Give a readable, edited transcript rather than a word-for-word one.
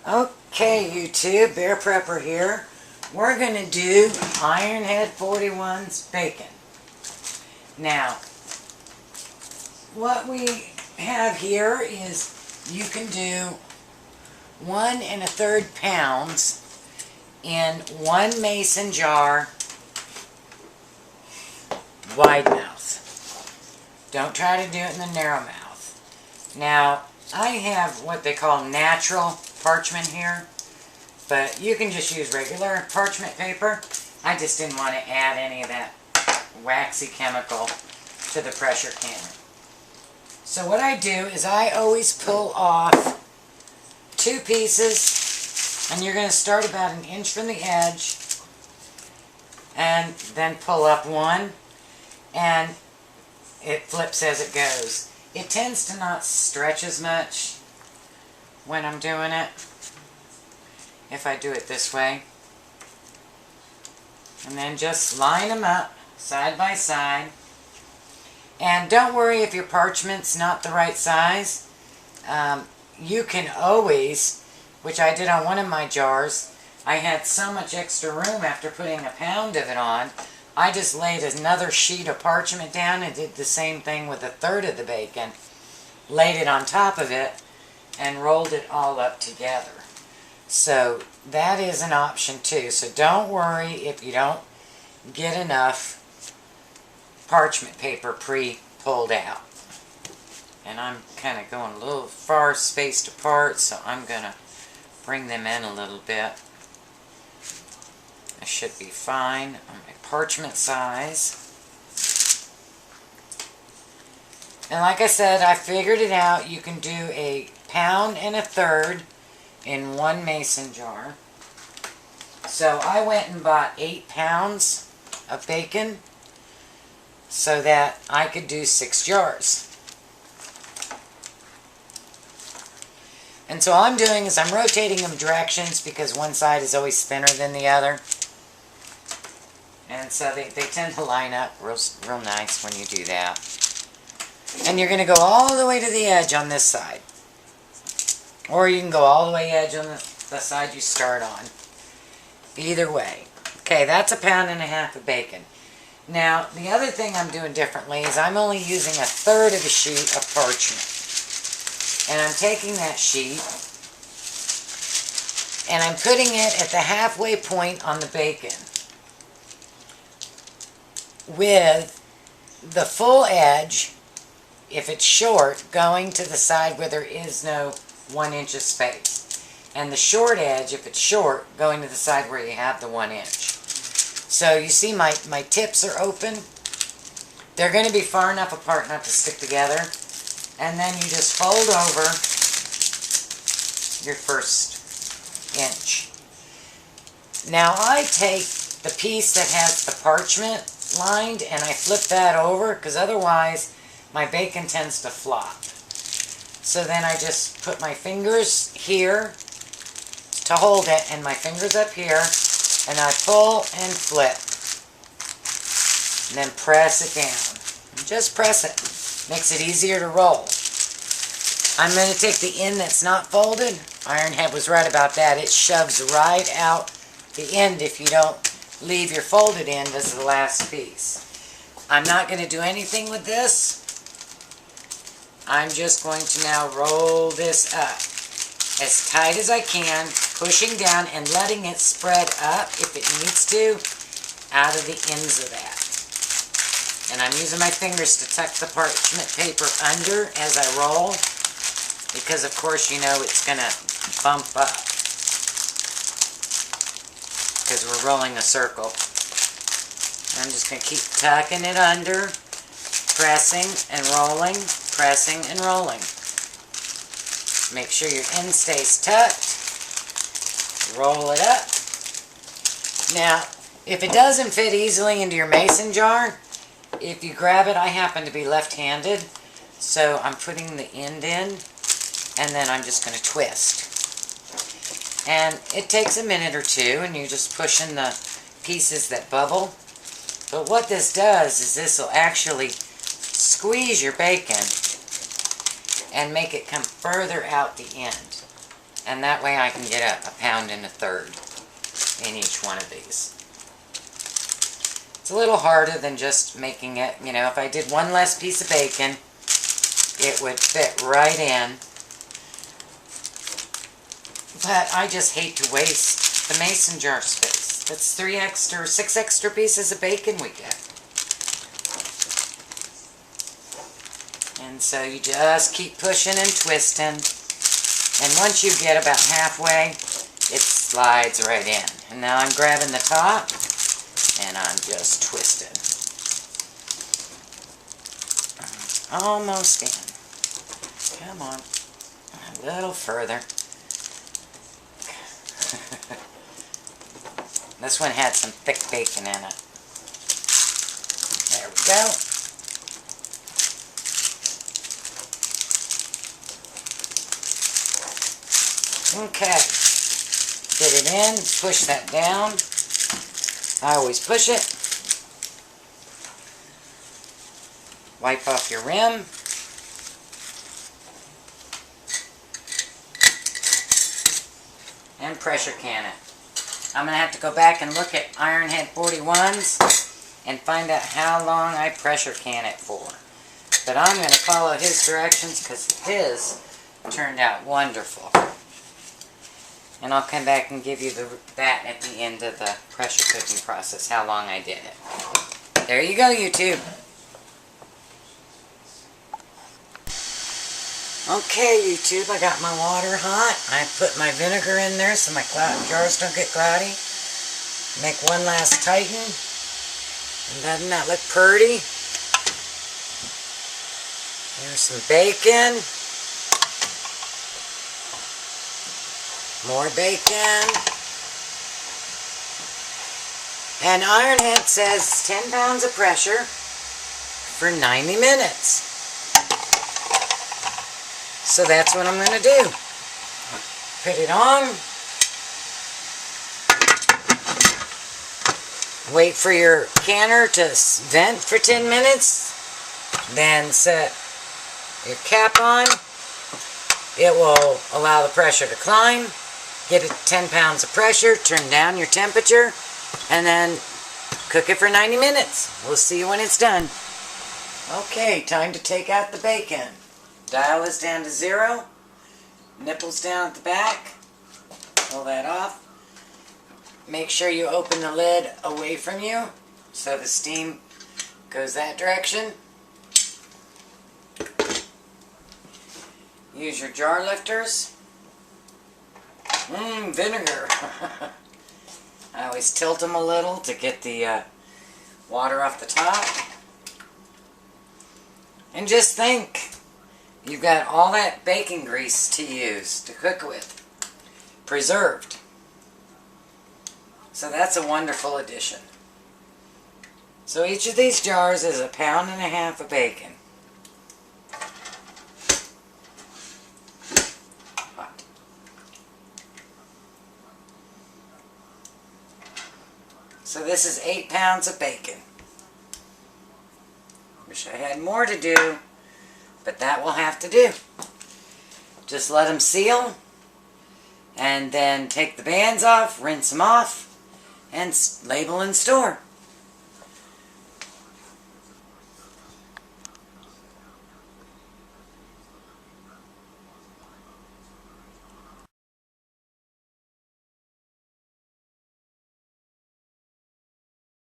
Okay, YouTube, Bear Prepper here. We're going to do Ironhead 41's bacon. Now, what we have here is you can do 1 1/3 pounds in one mason jar, wide mouth. Don't try to do it in the narrow mouth. Now, I have what they call natural parchment here, but you can just use regular parchment paper. I just didn't want to add any of that waxy chemical to the pressure canner. So what I do is I always pull off 2 pieces, and you're going to start about 1 inch from the edge, and then pull up 1, and it flips as it goes. It tends to not stretch as much when I'm doing it, if I do it this way. And then just line them up side by side. And don't worry if your parchment's not the right size. You can always, which I did on one of my jars, I had so much extra room after putting 1 pound of it on, I just laid another sheet of parchment down and did the same thing with 1/3 of the bacon. Laid it on top of it and rolled it all up together. So that is an option too. So don't worry if you don't get enough parchment paper pre-pulled out. And I'm kind of going a little far spaced apart, so I'm going to bring them in a little bit. I should be fine on my parchment size. And like I said, I figured it out. You can do 1 1/3 pounds in one mason jar. So I went and bought 8 pounds of bacon so that I could do 6 jars. And so all I'm doing is I'm rotating them directions because one side is always thinner than the other. And so they tend to line up real nice when you do that. And you're going to go all the way to the edge on this side. Or you can go all the way edge on the side you start on. Either way. Okay, that's 1.5 pounds of bacon. Now, the other thing I'm doing differently is I'm only using 1/3 of a sheet of parchment. And I'm taking that sheet and I'm putting it at the halfway point on the bacon, with the full edge, if it's short, going to the side where there is no 1 inch of space. And the short edge, if it's short, going to the side where you have the 1 inch. So you see my tips are open. They're going to be far enough apart not to stick together. And then you just fold over your first inch. Now I take the piece that has the parchment lined and I flip that over, because otherwise my bacon tends to flop. So then I just put my fingers here to hold it and my fingers up here, and I pull and flip. And then press it down. And just press it. Makes it easier to roll. I'm going to take the end that's not folded. Ironhead was right about that. It shoves right out the end if you don't leave your folded end as the last piece. I'm not going to do anything with this. I'm just going to now roll this up as tight as I can, pushing down and letting it spread up, if it needs to, out of the ends of that. And I'm using my fingers to tuck the parchment paper under as I roll, because of course you know it's going to bump up because we're rolling a circle. I'm just going to keep tucking it under, pressing and rolling, pressing and rolling. Make sure your end stays tucked. Roll it up. Now, if it doesn't fit easily into your mason jar, if you grab it, I happen to be left-handed, so I'm putting the end in, and then I'm just going to twist. And it takes a minute or two, and you're just pushing the pieces that bubble. But what this does is this will actually squeeze your bacon and make it come further out the end. And that way I can get a pound and a third in each one of these. It's a little harder than just making it, you know, if I did one less piece of bacon, it would fit right in. But I just hate to waste the mason jar space. That's 6 extra pieces of bacon we get. And so you just keep pushing and twisting. And once you get about halfway, it slides right in. And now I'm grabbing the top, and I'm just twisting. Almost in. Come on. A little further. This one had some thick bacon in it. There we go. Okay. Get it in, push that down. I always push it. Wipe off your rim. And pressure can it. I'm going to have to go back and look at Ironhead 41s and find out how long I pressure can it for. But I'm going to follow his directions because his turned out wonderful. And I'll come back and give you that at the end of the pressure cooking process, how long I did it. There you go, YouTube. Okay, YouTube, I got my water hot. I put my vinegar in there so my jars don't get cloudy. Make one last tighten. And doesn't that look pretty? There's some bacon. More bacon. And Ironhead says 10 pounds of pressure for 90 minutes. So that's what I'm going to do. Put it on. Wait for your canner to vent for 10 minutes. Then set your cap on. It will allow the pressure to climb. Get it 10 pounds of pressure. Turn down your temperature. And then cook it for 90 minutes. We'll see you when it's done. Okay, time to take out the bacon. Dial this down to 0. Nipples down at the back. Pull that off. Make sure you open the lid away from you so the steam goes that direction. Use your jar lifters. Vinegar. I always tilt them a little to get the water off the top. And just think. You've got all that bacon grease to use to cook with. Preserved. So that's a wonderful addition. So each of these jars is 1.5 pounds of bacon. Hot. So this is 8 pounds of bacon. Wish I had more to do. But that will have to do. Just let them seal. And then take the bands off, rinse them off, and label and store.